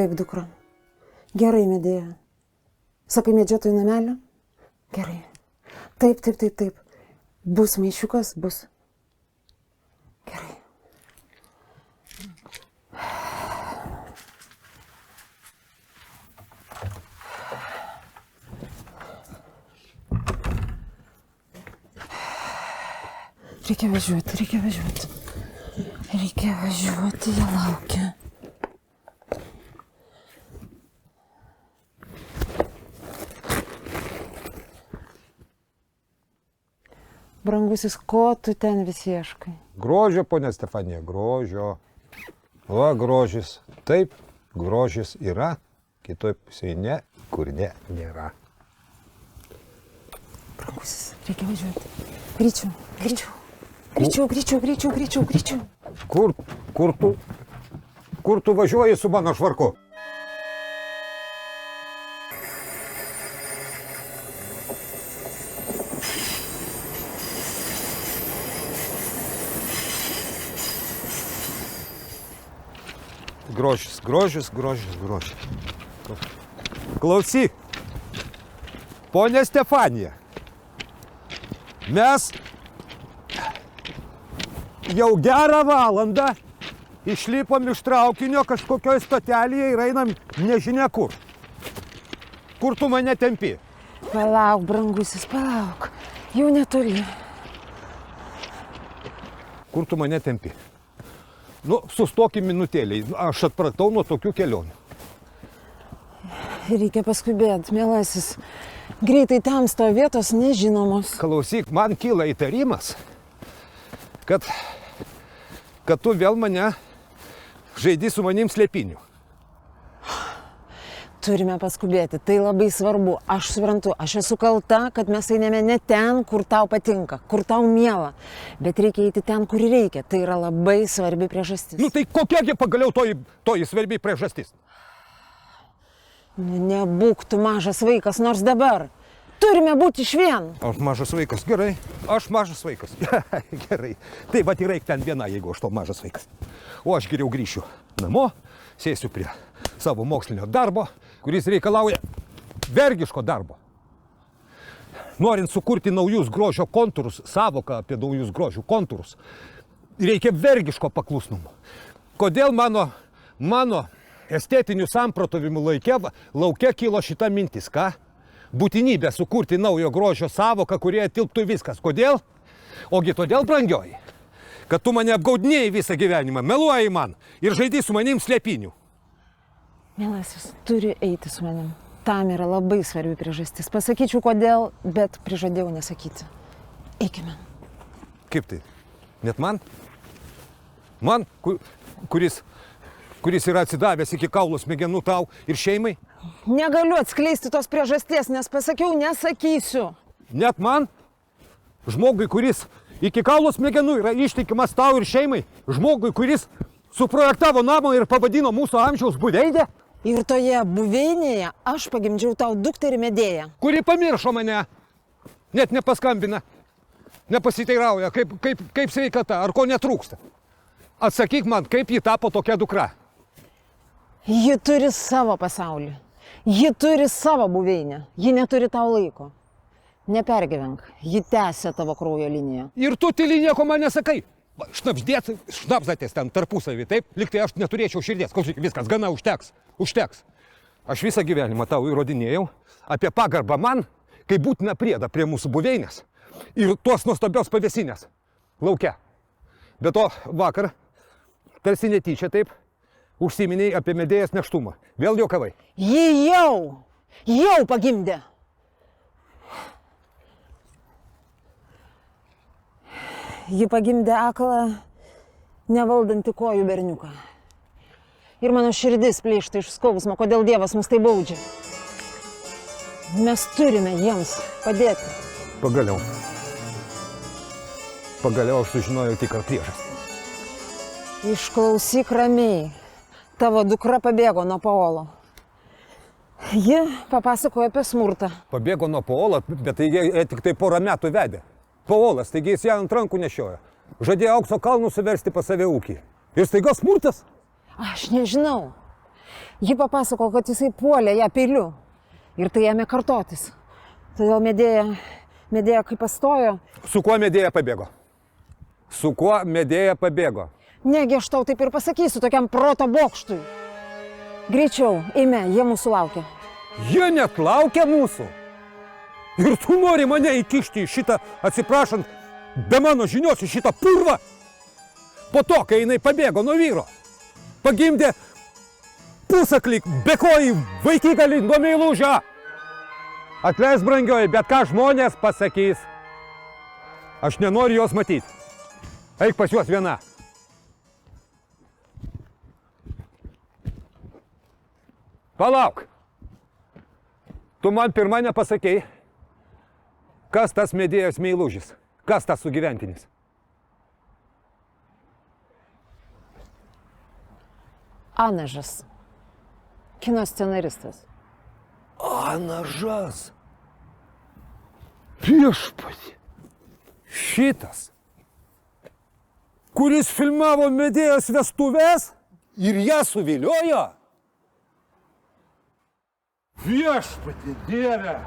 Taip, dukra. Gerai, Medėja. Sakai, medžiotojų namelio? Gerai. Taip, taip, taip, taip. Bus maišiukas, bus. Gerai. Reikia važiuoti, reikia važiuoti. Reikia važiuoti, jie laukia. Brangusis, ko tu ten vis ieškai? Grožio, ponia Stefanija, grožio. Va, grožis. Taip, grožis yra, kitoj pusėje ne, kur ne, nėra. Brangusis, reikia važiuoti. Greičiau, greičiau. Greičiau, greičiau, greičiau, greičiau, greičiau. Kur tu važiuoji su mano švarku? Grožis, grožis, grožis, grožis. Klausyk, ponia Stefanija, mes jau gerą valandą išlipom iš traukinio kažkokioj stotelėje ir einam nežinia kur. Kur tu mane tempi? Palauk, brangusis, palauk. Jau netoli. Kur tu mane tempi? Nu, sustokim minutėliai. Aš atpratau nuo tokių kelionių. Reikia paskubėti, mielasis. Greitai tamsta, vietos nežinomos. Klausyk, man kyla įtarimas, kad tu vėl mane žaidi su manim slėpiniu. Turime paskubėti, tai labai svarbu. Aš suprantu, aš esu kalta, kad mes einame ne ten, kur tau patinka, kur tau miela. Bet reikia eiti ten, kur reikia. Tai yra labai svarbi priežastis. Nu tai kokiagi pagaliau toji svarbi priežastis? Nebūk tu mažas vaikas, nors dabar. Turime būti išvien. Aš mažas vaikas, gerai. Aš mažas vaikas. Gerai. Tai va ir reik ten viena, jeigu aš to mažas vaikas. O aš geriau grįšiu namo, sėsiu prie savo mokslinio darbo, kuris reikalauja vergiško darbo. Norint sukurti naujus grožio kontūrus, savoką apie naujus grožio kontūrus, reikia vergiško paklusnumo. Kodėl mano estetinių samprotavimų lauke kilo šita mintis, ką? Būtinybė sukurti naujo grožio savoką, kurie tilptų viskas. Kodėl? Ogi todėl, brangioji, kad tu mane apgaudinėjai visą gyvenimą, meluoji man ir žaidži su manim slėpiniu. Mielasis, turi eiti su manim. Tam yra labai svarbi priežastis. Pasakyčiau kodėl, bet prižadėjau nesakyti. Eikime. Kaip tai? Net man? Man, kuris yra atsidavęs iki kaulų smegenų tau ir šeimai? Negaliu atskleisti tos priežasties, nes pasakiau, nesakysiu. Net man? Žmogui, kuris iki kaulų smegenų yra ištikimas tau ir šeimai? Žmogui, kuris suprojektavo namą ir pavadino mūsų amžiaus buveinę? Ir toje buveinėje aš pagimdžiau tau dukterį Medėją. Kuri pamiršo mane, net nepaskambina, nepasiteirauja, kaip sveikata, ar ko netrūksta. Atsakyk man, kaip ji tapo tokia dukra. Ji turi savo pasaulį. Ji turi savo buveinę. Ji neturi tau laiko. Nepergyvenk, ji tęsia tavo kraujo liniją. Ir tu tyli nieko man nesakai. Šnapsatės ten tarpusavį, taip? Lyg tai aš neturėčiau širdies. Klausyk, viskas, gana, užteks. Aš visą gyvenimą tau įrodinėjau apie pagarbą man, kai būtina prieda prie mūsų buveinės ir tuos nuostabios pavėsinės lauke. Be to, vakar, tarsi netyčia taip, užsiminėjai apie Medėjos nėštumą. Vėl juokavai. Ji jau pagimdė. Ji pagimdė aklą, nevaldantį kojų berniuką. Ir mano širdis plyšta iš skausmo, kodėl Dievas mus tai baudžia. Mes turime jiems padėti. Pagaliau aš sužinojau tikrą priežastį. Išklausyk ramiai. Tavo dukra pabėgo nuo Paolo. Ji papasakojo apie smurtą. Pabėgo nuo Paolo, bet tai jie tik tai porą metų vedė. Paolas, taigi jis ją ant rankų nešiojo. Žadėjo aukso kalnų suversti pas save ūkį. Ir staiga smurtas? Aš nežinau. Ji papasako, kad jisai puolė ją peiliu. Ir tai ėmė kartotis. Todėl Medėja kai pastojo. Su kuo Medėja pabėgo? Su kuo Medėja pabėgo? Negi aš tau taip ir pasakysiu tokiam proto bokštui. Greičiau, eime, jie mūsų laukia. Jie net laukia mūsų. Ir tu nori mane įkišti į šitą, atsiprašant, be mano žinios į šitą purvą. Po to, kai jinai pabėgo nuo vyro. Pagimdė pusaklyk, bekojį vaikigalį nuo meilužio. Atleis, brangioji, bet ką žmonės pasakys. Aš nenoriu jos matyti. Eik pas juos viena. Palauk. Tu man pirmą nepasakei, kas tas Medėjos meilužis, kas tas sugyventinis. Anažas. Kino scenaristas. Anažas. Viešpatie. Šitas, kuris filmavo Medėjos vestuves ir ją suviliojo. Viešpatie Dieve.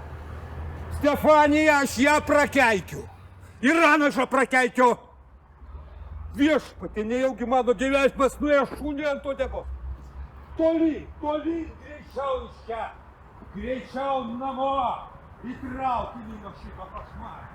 Stefanija, aš ją prakeikiu. Ir Anažą prakeikiu. Viešpatie, nejaugi mano gyvenimas nuėjo šunį ant uodegos. Toli, greičiau iš čia. Greičiau namo. Įtraukime nuo šito košmaro.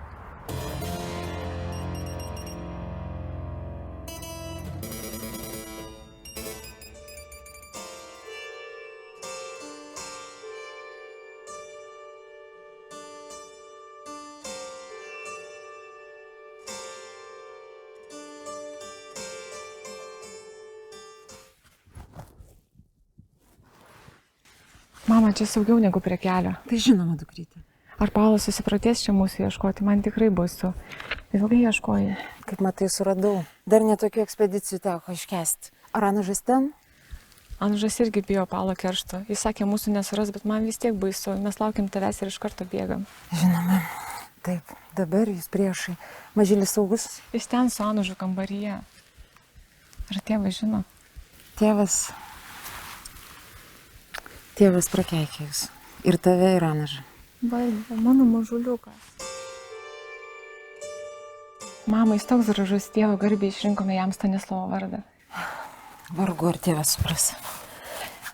Mama, čia saugiau negu prie kelio. Tai žinoma, dukrytė. Ar Paulas susipratės čia mūsų ieškoti? Man tikrai baisu. Ilgai ieškoji. Kaip matai, suradau. Dar netokių ekspedicijų teko iškesti. Ar Anažas ten? Anažas irgi bijo Paulo keršto. Jis sakė, mūsų nesuras, bet man vis tiek baisu. Mes laukiam tavęs ir iš karto bėgam. Žinoma. Taip, dabar jūs priešai. Mažylis saugus? Jis ten su Anažu kambaryje. Ar tėvas žino? Tėvas prakeikė jūs. Ir tave, ir Anažą. Vaida, mano mažuliukas. Mama, jis toks gražus, tėvo garbė išrinkome jam Stanislovo vardą. Vargu ar tėvas supras.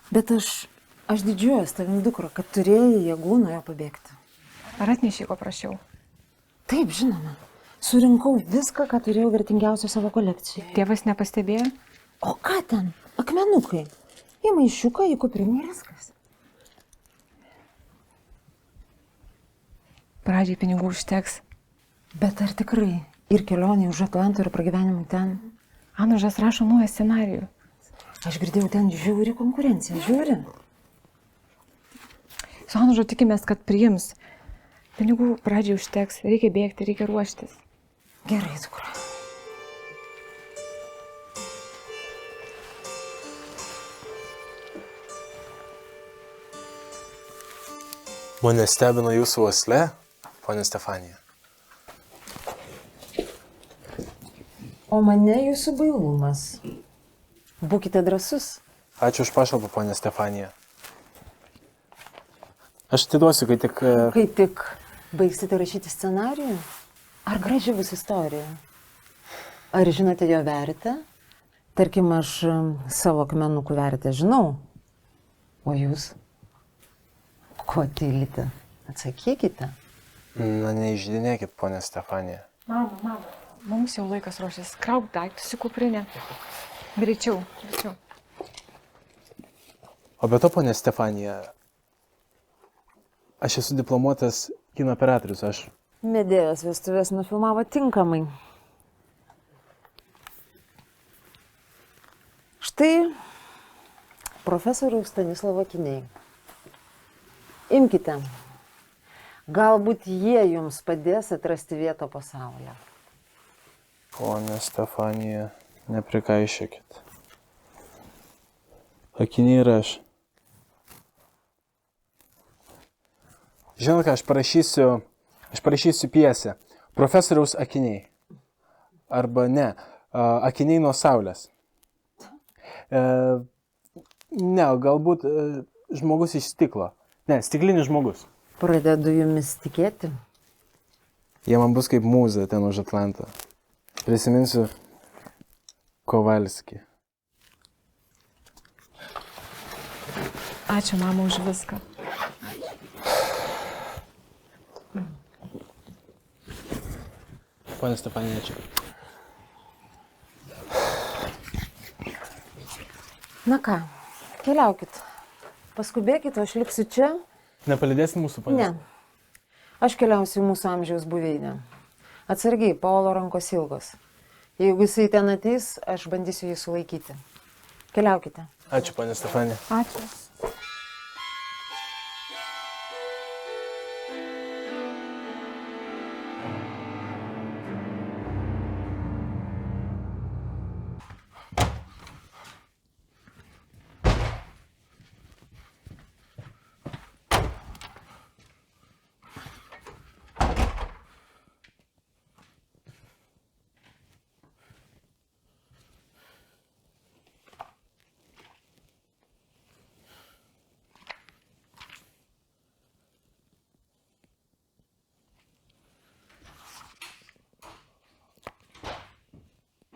Bet aš didžiuojuosi tavim, dukro, kad turėjai jėgų nuo jo pabėgti. Ar atnešiai, ko prašiau? Taip, žinoma. Surinkau viską, ką turėjau vertingiausio savo kolekcijoje. Tėvas nepastebėjo? O ką ten? Akmenukai. Į maišiuką, į kuprinę ir viskas. Pradžiai pinigų užteks. Bet ar tikrai? Ir kelionė už Atlanto ir pragyvenimui ten? Anažas rašo naują scenarijų. Aš girdėjau, ten žiauri konkurencija. Žiauri. Su Anažu tikimės, kad priims. Pinigų pradžiai užteks. Reikia bėgti, reikia ruoštis. Gerai, dukra. Mane stebino jūsų uoslė, ponia Stefanija. O mane jūsų bailumas. Būkite drąsus. Ačiū už pašalpą, ponia Stefanija. Aš atiduosiu, kai tik Baigsite rašyti scenarijų? Ar graži bus istorija? Ar žinote jo vertę? Tarkim, aš savo akmenukų vertę žinau. O jūs? Ko tylite? Atsakykite. Na, neišdinėkit, ponia Stefanija. Mama, mums jau laikas ruošės. Krauk daiktus į kuprinę. Greičiau. O be to, ponia Stefanija, aš esu diplomuotas kino operatorius. Medėjos vestuvės nufilmavo tinkamai. Štai profesoriaus Stanislovo akiniai. Imkite. Galbūt jie jums padės atrasti vietą pasaulyje. Ponia Stefanija, neprikaišykit. Akiniai ir aš. Žinot ką, aš parašysiu pjesę. Profesoriaus akiniai. Arba ne, akiniai nuo saulės. Ne, galbūt žmogus iš stiklo. Ne, stiklinis žmogus. Pradedu jumis tikėti. Jie man bus kaip mūza ten už Atlantą. Prisiminsiu Kovalskį. Ačiū, mama, už viską. Pone Stefanija, čia. Na ką, keliaukit. Paskubėkit, o aš liksiu čia. Nepalydėsit mūsų, pane? Ne. Aš keliausiu į mūsų amžiaus buveinę. Atsargiai, Paolo rankos ilgos. Jeigu jisai ten ateis, aš bandysiu jį sulaikyti. Keliaukite. Ačiū, pane Stefanija. Ačiū.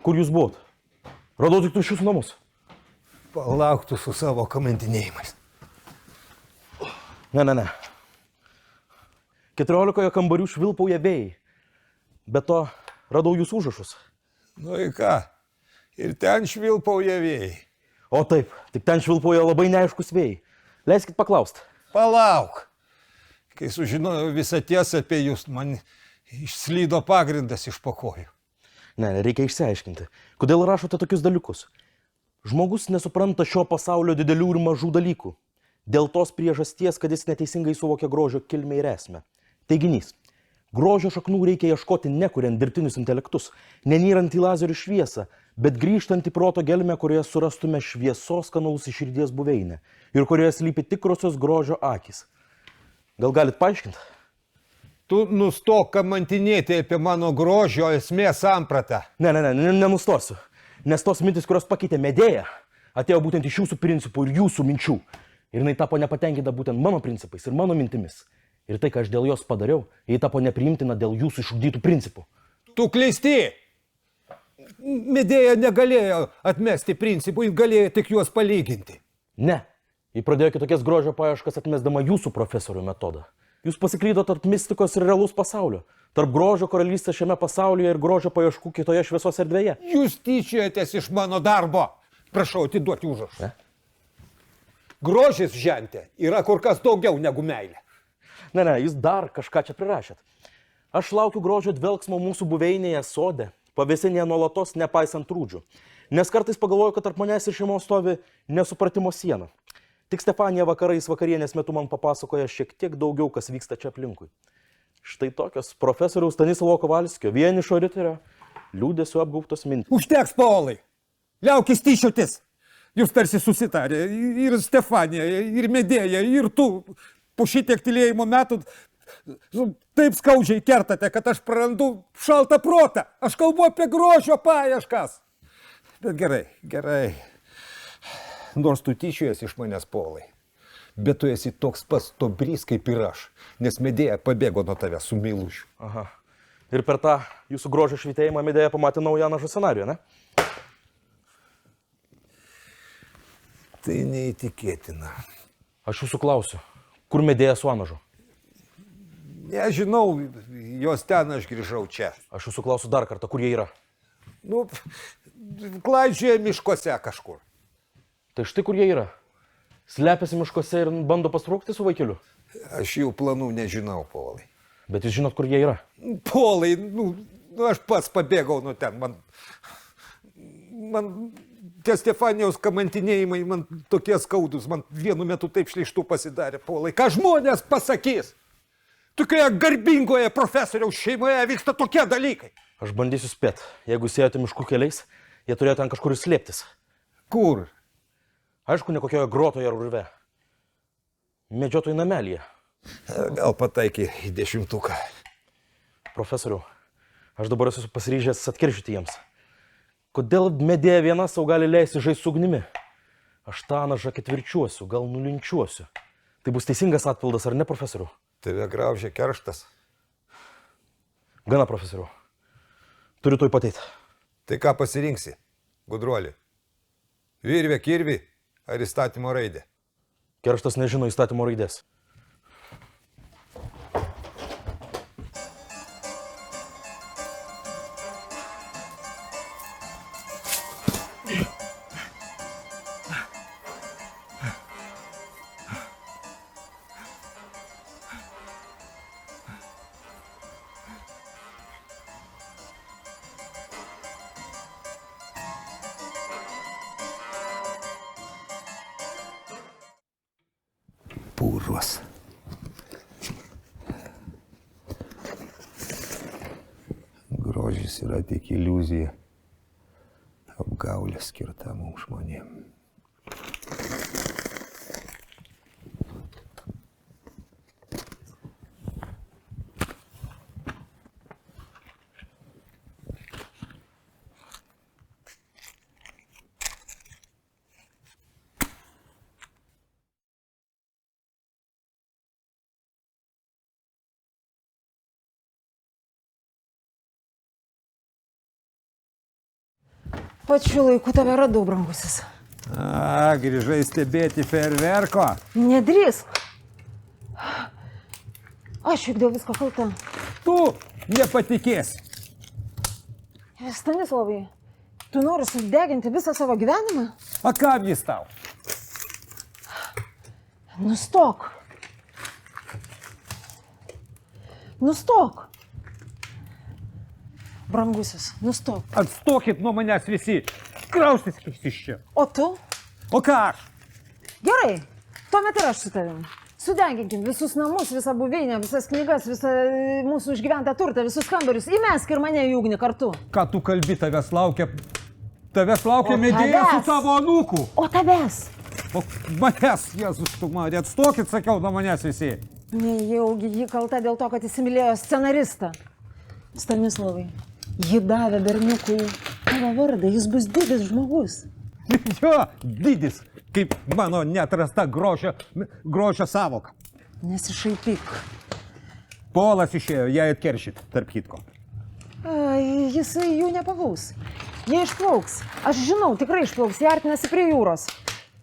Kur jūs buvot? Radau tik tuščius namus. Palauktų su savo kamantinėjimais. Ne. 14 kambarių švilpauja vėjai. Be to, radau jūsų užrašus. Nu į ką? Ir ten švilpauja vėjai. O taip, tik ten švilpauja labai neaiškus vėjai. Leiskit paklausti. Palauk. Kai sužinojau visą tiesą apie jūs, man išslydo pagrindas iš po kojų. Ne, reikia išsiaiškinti. Kodėl rašote tokius dalykus? Žmogus nesupranta šio pasaulio didelių ir mažų dalykų. Dėl tos priežasties, kad jis neteisingai suvokia grožio kilmę ir esmę. Teiginys. Grožio šaknų reikia ieškoti nekuriant dirbtinius intelektus, nenyrant į lazerių šviesą, bet grįžtant į proto gelmę, kurioje surastume šviesos kanalus iš širdies buveinę ir kurioje slypi tikrosios grožio akys. Gal galit paaiškinti? Tu nustok kamantinėti apie mano grožio esmės sampratą. Nenustosiu. Nes tos mintis, kurios pakeitė Medėją, atėjo būtent iš jūsų principų ir jūsų minčių. Ir jinai tapo nepatenkinta būtent mano principais ir mano mintimis. Ir tai, ką aš dėl jos padariau, jai tapo nepriimtina dėl jūsų išugdytų principų. Tu klysti! Medėja negalėjo atmesti principų, jis galėjo tik juos palyginti. Ne. Ji pradėjo kitokias grožio paieškas atmesdama jūsų profesorių metodą. Jūs pasiklydo tarp mistikos ir realus pasaulio. Tarp grožio karalystės šiame pasaulyje ir grožio paieškų kitoje šviesos erdvėje. Jūs tyčiojatės iš mano darbo. Prašau, atiduoti užrašą. Grožis, žentė, yra kur kas daugiau negu meilė. Ne, jūs dar kažką čia prirašėt. Aš laukiu grožio dvelksmo mūsų buveinėje sode, pavėsinėje nuolatos nepaisant trūdžių. Nes kartais pagalvoju, kad tarp manęs ir šeimos stovi nesupratimo siena. Tik Stefanija vakarienės metu man papasakoja šiek tiek daugiau, kas vyksta čia aplinkui. Štai tokios profesoriaus Stanislovo Kovalskio, vienišo riterio, liūdėsio apgaubtos mintys. Užteks, Paulai! Liaukis tyčiotis! Jūs tarsi susitarė, ir Stefanija, ir Medėja, ir tu po šitiek tylėjimo metų taip skaudžiai kertate, kad aš prarandu šaltą protą. Aš kalbu apie grožio paieškas. Bet gerai. Nors tu tyčiojas iš manęs, Paulai, bet tu esi toks pats stobrys kaip ir aš, nes Medėja pabėgo nuo tavęs su meilužiu. Aha. Ir per tą jūsų grožio švytėjimą Medėja pamatė naują našo scenarijų, ne? Tai neįtikėtina. Aš jūsų klausiu, kur Medėja su Anažu? Nežinau, jos ten aš grįžau čia. Aš jūsų klausiu dar kartą, kur jie yra? Nu, klaidžioja miškuose kažkur. Tai štai kur jie yra. Slepiasi miškuose ir bando pasprūkti su vaikeliu. Aš jų planų nežinau, Paulai. Bet jūs žinot, kur jie yra. Paulai, aš pats pabėgau nuo ten. Man tie Stefanijos kamantinėjimai man tokie skaudus. Man vienu metu taip šleištų pasidarė, Paulai. Ką žmonės pasakys? Tokioje garbingoje profesoriaus šeimoje vyksta tokie dalykai. Aš bandysiu spėti. Jeigu sėjote miškų keliais, jie turėjo ten kažkur slėptis. Kur? Aišku, ne kokioje grotoje ar urve. Medžiotojų namelyje. Gal pataikė į 10. Profesoriau, aš dabar esu pasiryžęs atkiršyti jiems. Kodėl Medėja viena sau gali leisti žaisti su ugnimi? Aš tą nažą ketvirčiuosiu, gal nulinčiuosiu. Tai bus teisingas atpildas, ar ne, profesoriu? Tave graužia kerštas. Gana, profesoriu. Turiu toj pateiti. Tai ką pasirinksi, gudruolį? Virvė, kirvį ar įstatymo raidė? Kerštas nežino įstatymo raidės. Pūžuos. Grožis yra tik iliuzija, apgaulė skirta mums žmonėm. Pačiu laiku tave radau, brangusis. Grįžai stebėti fejerverko? Nedrįsk. Aš juk dėl visko kalta. Tu nepatikėsi. Stanislavai, tu nori sudeginti visą savo gyvenimą? A kam jis tau? Nustok. Nustok. Brangusis, nustok. Atstokit nuo manęs visi. Kraustyskis iš čia. O tu? O ką aš? Gerai, tuomet ir aš su tavimi. Sudeginkim visus namus, visą buveinę, visas knygas, visą mūsų išgyventą turtą, visus kambarius. Įmesk ir mane į ugnį kartu. Ką tu kalbi, tavęs laukia medėja su tavo anūku. O tavęs? O manęs, Jėzus, tu mane atstokit, sakiau, nuo manęs visi. Nejaugi ji kalta dėl to, kad įsimylėjo scenaristą. Stanislavai, ji davė berniukui tavo vardą, jis bus didis žmogus. Jo, didis, kaip mano neatrasta grožio savoka. Nesišaipyk. Polas išėjo, ją atkeršyt, tarp kitko. Jisai jų nepagaus. Jie išplauks. Aš žinau, tikrai išplauks, jie artinasi prie jūros.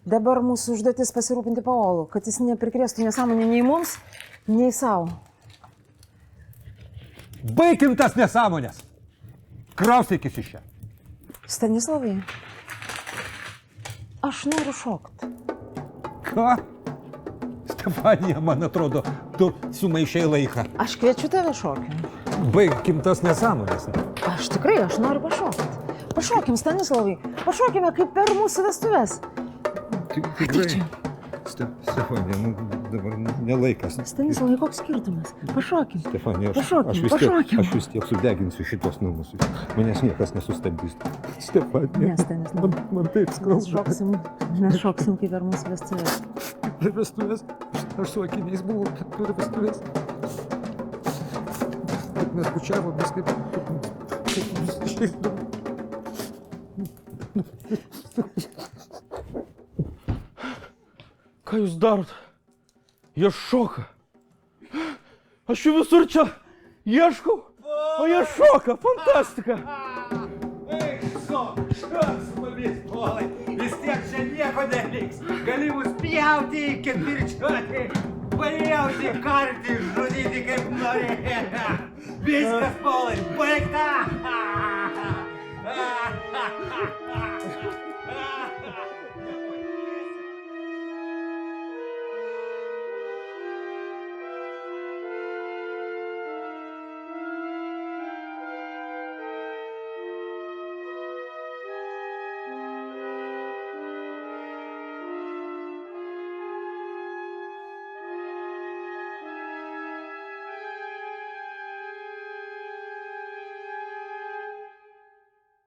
Dabar mūsų užduotis pasirūpinti Paolu, kad jis neprikrėstų nesąmonę nei mums, nei savo. Baikim tas nesąmonės. Kraustykis iš čia. Stanislavai, aš noriu šokti. Ką? Stefanija, man atrodo, tu sumaišai laiką. Aš kviečiu tave šokti. Baigim tas nesąmonės. Aš noriu pašokti. Pašokim, Stanislavai. Pašokime kaip per mūsų vestuves. Tikrai. Stefanija, dabar nelaikas. Stanislavai, koks skirtumas? Pašokim. Stefanija, Pašokim. aš vis tiek sudeginsiu šitos namus. Manęs niekas nesustabdys. Stefanija, Ne, Stanislavai. man taip skauda. Mes šoksim kaip per mūsų vestuves. Per vestuvės. Aš su akiniais buvau per vestuvės. Bet mes bučiavom, mes kaip išeidom. Ką jūs darot? Jie šoka. Aš jų visur čia ieškau, o jie šoka. Fantastika. Škas mumis, polai, vis tiek čia nieko neliks. Gali mus pjauti, ketvirčiuoti, pajauti, karti, žudyti kaip nori. Viskas, polai, baigta.